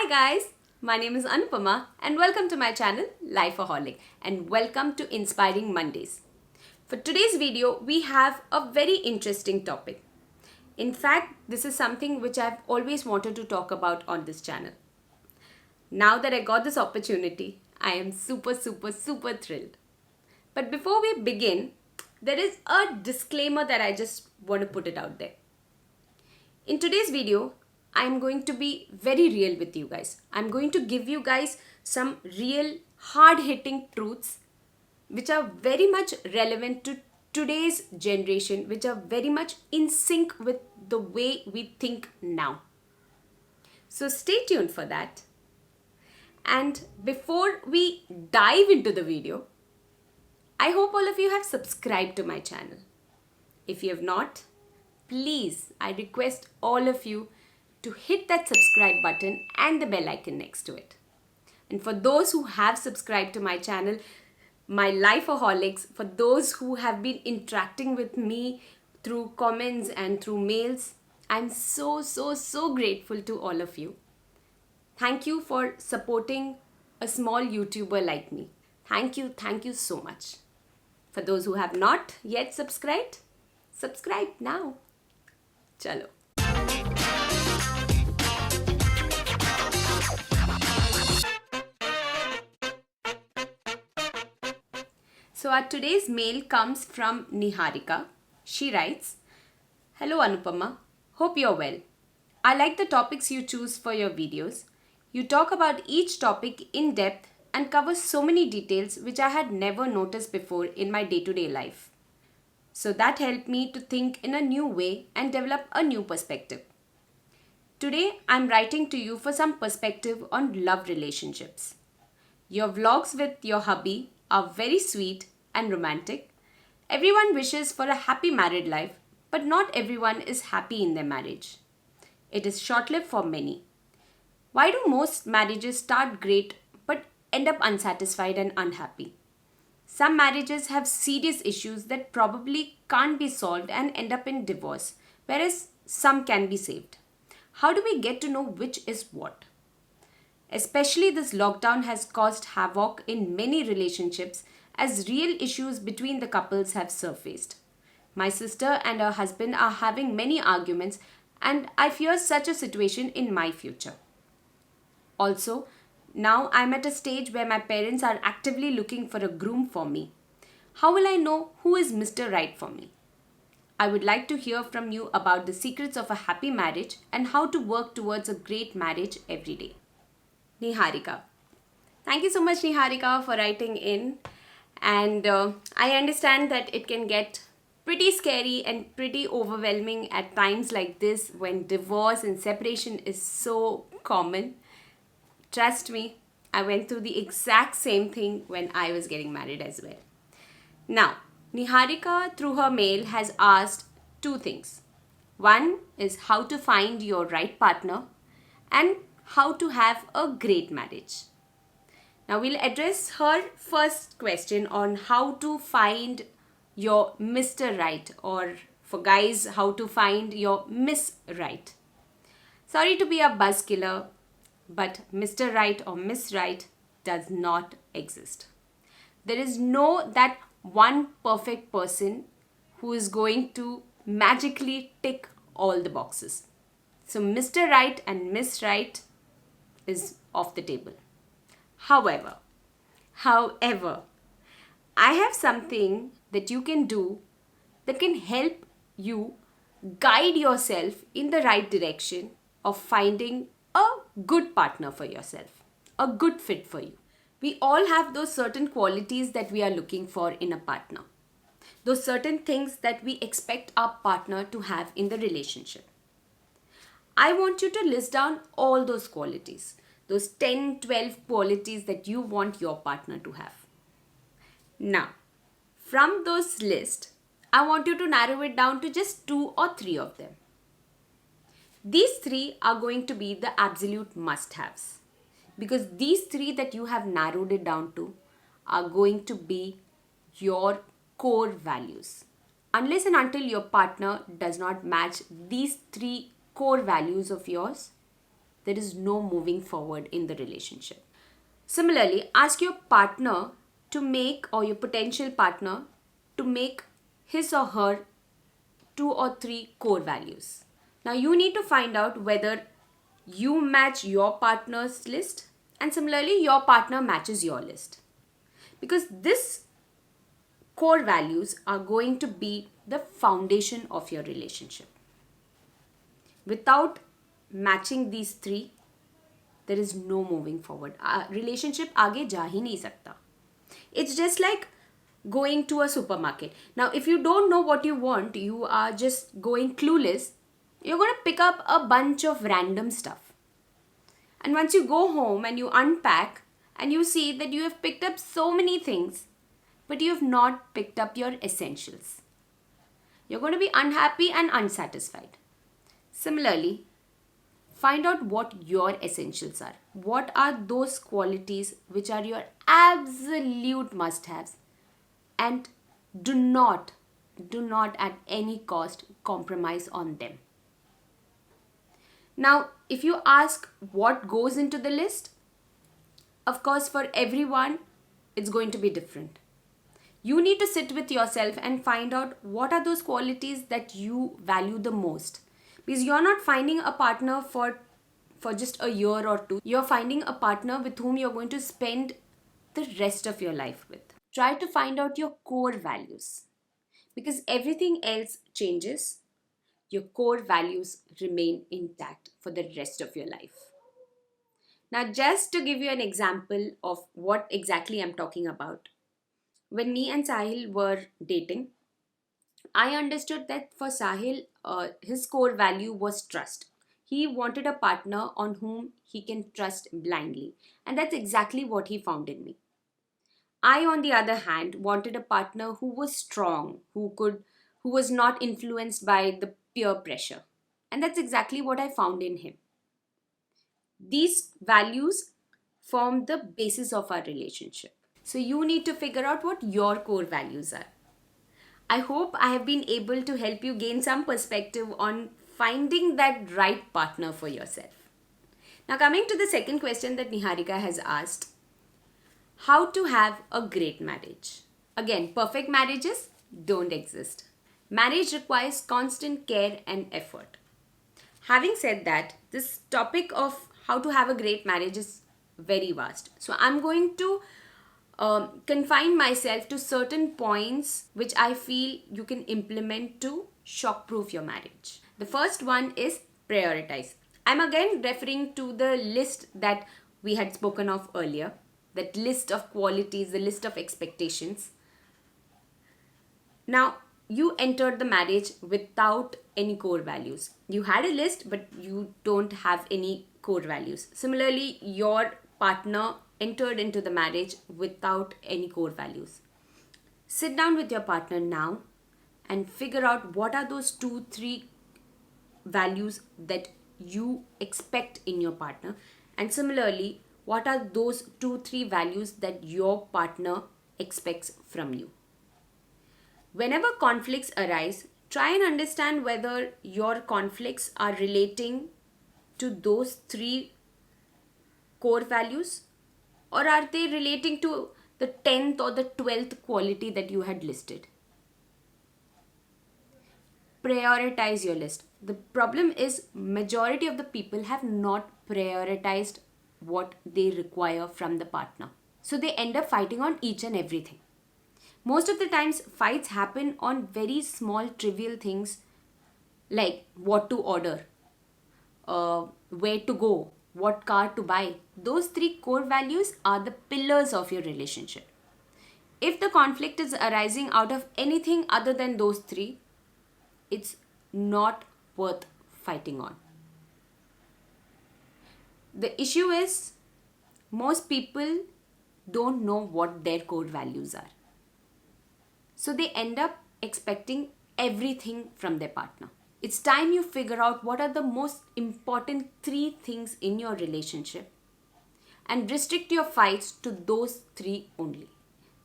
Hi guys, my name is Anupama and welcome to my channel Life-O-Holic and welcome to Inspiring Mondays. For today's video, we have a very interesting topic. In fact, this is something which I've always wanted to talk about on this channel. Now that I got this opportunity, I am super thrilled. But before we begin, there is a disclaimer that I just want to put it out there. In today's video, I am going to be very real with you guys. I'm going to give you guys some real hard-hitting truths which are very much relevant to today's generation, which are very much in sync with the way we think now. So stay tuned for that. And before we dive into the video, I hope all of you have subscribed to my channel. If you have not, please, I request all of you to hit that subscribe button and the bell icon next to it. And for those who have subscribed to my channel, my Life-O-Holics, for those who have been interacting with me through comments and through mails, I'm so grateful to all of you. Thank you for supporting a small YouTuber like me. Thank you so much. For those who have not yet subscribed, subscribe now. Chalo. So our today's mail comes from Niharika. She writes, "Hello Anupama, hope you're well. I like the topics you choose for your videos. You talk about each topic in depth and cover so many details which I had never noticed before in my day-to-day life. So that helped me to think in a new way and develop a new perspective. Today I'm writing to you for some perspective on love relationships. Your vlogs with your hubby are very sweet and romantic. Everyone wishes for a happy married life, but not everyone is happy in their marriage. It is short-lived for many. Why do most marriages start great but end up unsatisfied and unhappy? Some marriages have serious issues that probably can't be solved and end up in divorce, whereas some can be saved. How do we get to know which is what? Especially this lockdown has caused havoc in many relationships as real issues between the couples have surfaced. My sister and her husband are having many arguments and I fear such a situation in my future. Also, now I'm at a stage where my parents are actively looking for a groom for me. How will I know who is Mr. Right for me? I would like to hear from you about the secrets of a happy marriage and how to work towards a great marriage every day." Niharika. Thank you so much, Niharika, for writing in. And I understand that it can get pretty scary and pretty overwhelming at times like this when divorce and separation is so common. Trust me, I went through the exact same thing when I was getting married as well. Now, Niharika through her mail has asked two things. One is how to find your right partner and how to have a great marriage. Now we'll address her first question on how to find your Mr. Right, or for guys, how to find your Miss Right. Sorry to be a buzzkiller, but Mr. Right or Miss Right does not exist. There is no that one perfect person who is going to magically tick all the boxes. So Mr. Right and Miss Right is off the table. However, I have something that you can do that can help you guide yourself in the right direction of finding a good partner for yourself, a good fit for you. We all have those certain qualities that we are looking for in a partner, those certain things that we expect our partner to have in the relationship. I want you to list down all those qualities, those 10, 12 qualities that you want your partner to have. Now, from those lists, I want you to narrow it down to just 2 or 3 of them. These 3 are going to be the absolute must-haves, because these 3 that you have narrowed it down to are going to be your core values. Unless and until your partner does not match these 3 core values of yours, there is no moving forward in the relationship. Similarly, ask your partner to make, or your potential partner to make, his or her 2 or 3 core values. Now you need to find out whether you match your partner's list and similarly your partner matches your list. Because this core values are going to be the foundation of your relationship. Without matching these three, there is no moving forward. Relationship आगे जा ही नहीं सकता. It's just like going to a supermarket. Now, if you don't know what you want, you are just going clueless, you're going to pick up a bunch of random stuff. And once you go home and you unpack and you see that you have picked up so many things, but you have not picked up your essentials, you're going to be unhappy and unsatisfied. Similarly, find out what your essentials are. What are those qualities which are your absolute must-haves? And do not at any cost compromise on them. Now, if you ask what goes into the list, of course, for everyone, it's going to be different. You need to sit with yourself and find out what are those qualities that you value the most. Because you're not finding a partner for just a year or two. You're finding a partner with whom you're going to spend the rest of your life with. Try to find out your core values. Because everything else changes, your core values remain intact for the rest of your life. Now, just to give you an example of what exactly I'm talking about. When me and Sahil were dating, I understood that for Sahil, his core value was trust. He wanted a partner on whom he can trust blindly. And that's exactly what he found in me. I, on the other hand, wanted a partner who was strong, who was not influenced by the peer pressure. And that's exactly what I found in him. These values form the basis of our relationship. So you need to figure out what your core values are. I hope I have been able to help you gain some perspective on finding that right partner for yourself. Now, coming to the second question that Niharika has asked, how to have a great marriage? Again, perfect marriages don't exist. Marriage requires constant care and effort. Having said that, this topic of how to have a great marriage is very vast. So I'm going to confine myself to certain points which I feel you can implement to shock-proof your marriage. The first one is prioritize. I'm again referring to the list that we had spoken of earlier, that list of qualities, the list of expectations. Now, you entered the marriage without any core values. You had a list, but you don't have any core values. Similarly, your partner entered into the marriage without any core values. Sit down with your partner now and figure out what are those 2-3 values that you expect in your partner, and similarly, what are those 2-3 values that your partner expects from you. Whenever conflicts arise, try and understand whether your conflicts are relating to those 3 core values, or are they relating to the 10th or the 12th quality that you had listed. Prioritize your list. The problem is majority of the people have not prioritized what they require from the partner. So they end up fighting on each and everything. Most of the times fights happen on very small trivial things like what to order, where to go, what car to buy. Those 3 core values are the pillars of your relationship. If the conflict is arising out of anything other than those 3, it's not worth fighting on. The issue is most people don't know what their core values are. So they end up expecting everything from their partner. It's time you figure out what are the most important 3 things in your relationship and restrict your fights to those 3 only.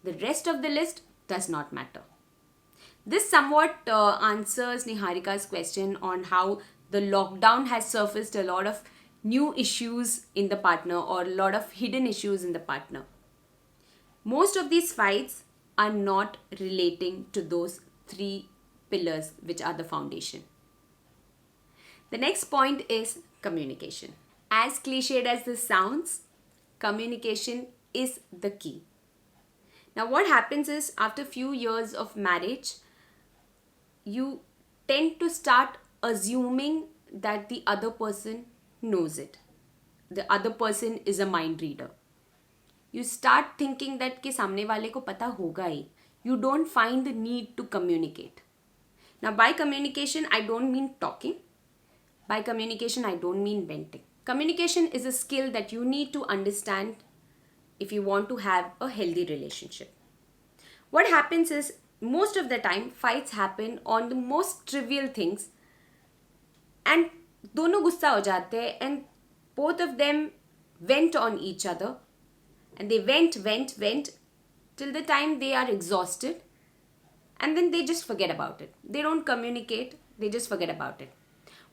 The rest of the list does not matter. This somewhat answers Niharika's question on how the lockdown has surfaced a lot of new issues in the partner or a lot of hidden issues in the partner. Most of these fights are not relating to those three pillars which are the foundation. The next point is communication. As cliched as this sounds, communication is the key. Now what happens is, after few years of marriage, you tend to start assuming that the other person knows it. The other person is a mind reader. You start thinking that कि सामने वाले को पता होगा ही. You don't find the need to communicate. Now by communication, I don't mean talking. By communication, I don't mean venting. Communication is a skill that you need to understand if you want to have a healthy relationship. What happens is, most of the time fights happen on the most trivial things and दोनों गुस्सा हो जाते हैं and both of them vent on each other and they vent till the time they are exhausted, and then they just forget about it. They don't communicate, they just forget about it.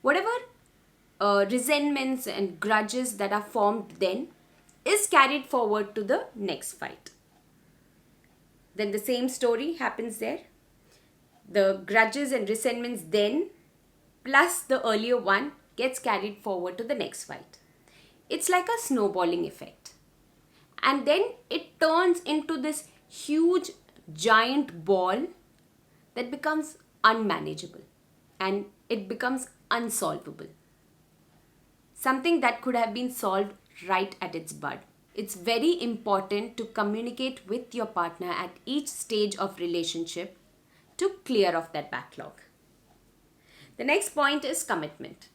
Whatever resentments and grudges that are formed then is carried forward to the next fight. Then the same story happens there. The grudges and resentments then plus the earlier one gets carried forward to the next fight. It's like a snowballing effect. And then it turns into this huge giant ball that becomes unmanageable and it becomes unsolvable. Something that could have been solved right at its bud. It's very important to communicate with your partner at each stage of relationship to clear off that backlog. The next point is commitment.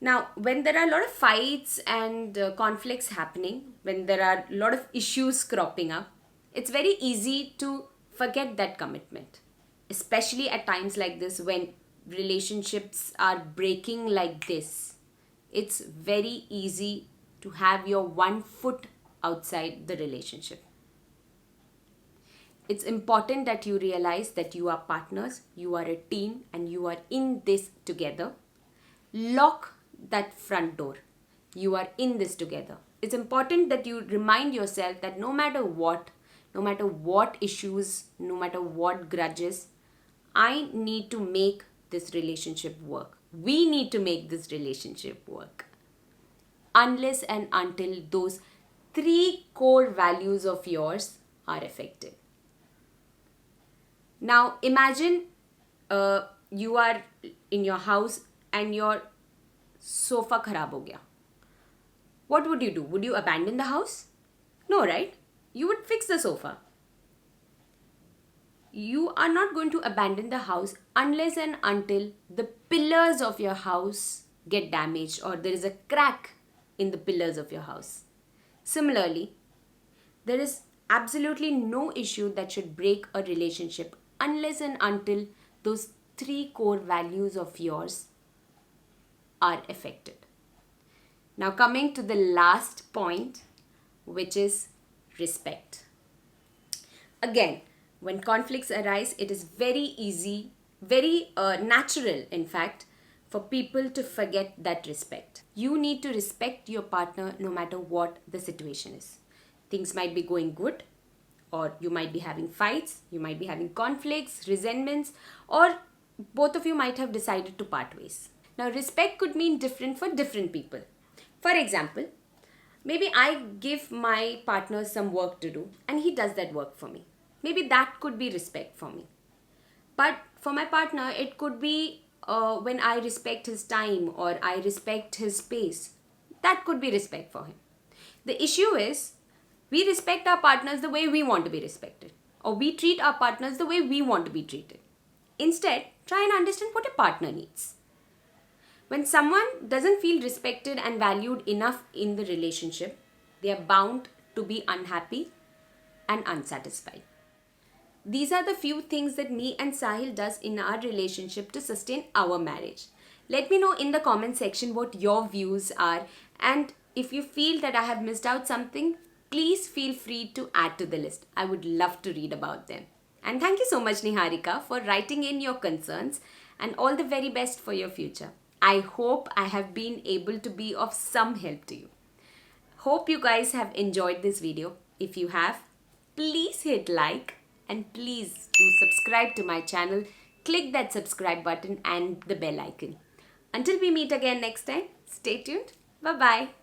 Now, when there are a lot of fights and conflicts happening, when there are a lot of issues cropping up, it's very easy to forget that commitment. Especially at times like this, when relationships are breaking like this, it's very easy to have your one foot outside the relationship. It's important that you realize that you are partners, you are a team, and you are in this together. Lock that front door. You are in this together. It's important that you remind yourself that no matter what issues, no matter what grudges, I need to make this relationship work. We need to make this relationship work. Unless and until those three core values of yours are affected. Now imagine you are in your house and your sofa kharab ho gaya. What would you do? Would you abandon the house? No, right? You would fix the sofa. You are not going to abandon the house unless and until the pillars of your house get damaged or there is a crack in the pillars of your house. Similarly, there is absolutely no issue that should break a relationship unless and until those three core values of yours are affected. Now coming to the last point, which is respect. Again, when conflicts arise, it is very easy, very natural in fact, for people to forget that respect. You need to respect your partner no matter what the situation is. Things might be going good, or you might be having fights, you might be having conflicts, resentments, or both of you might have decided to part ways. Now, respect could mean different for different people. For example, maybe I give my partner some work to do and he does that work for me. Maybe that could be respect for me. But for my partner, it could be when I respect his time or I respect his space. That could be respect for him. The issue is, we respect our partners the way we want to be respected, or we treat our partners the way we want to be treated. Instead, try and understand what your partner needs. When someone doesn't feel respected and valued enough in the relationship, they are bound to be unhappy and unsatisfied. These are the few things that me and Sahil does in our relationship to sustain our marriage. Let me know in the comment section what your views are, and if you feel that I have missed out something, please feel free to add to the list. I would love to read about them. And thank you so much, Niharika, for writing in your concerns, and all the very best for your future. I hope I have been able to be of some help to you. Hope you guys have enjoyed this video. If you have, please hit like and please do subscribe to my channel. Click that subscribe button and the bell icon. Until we meet again next time, stay tuned. Bye-bye.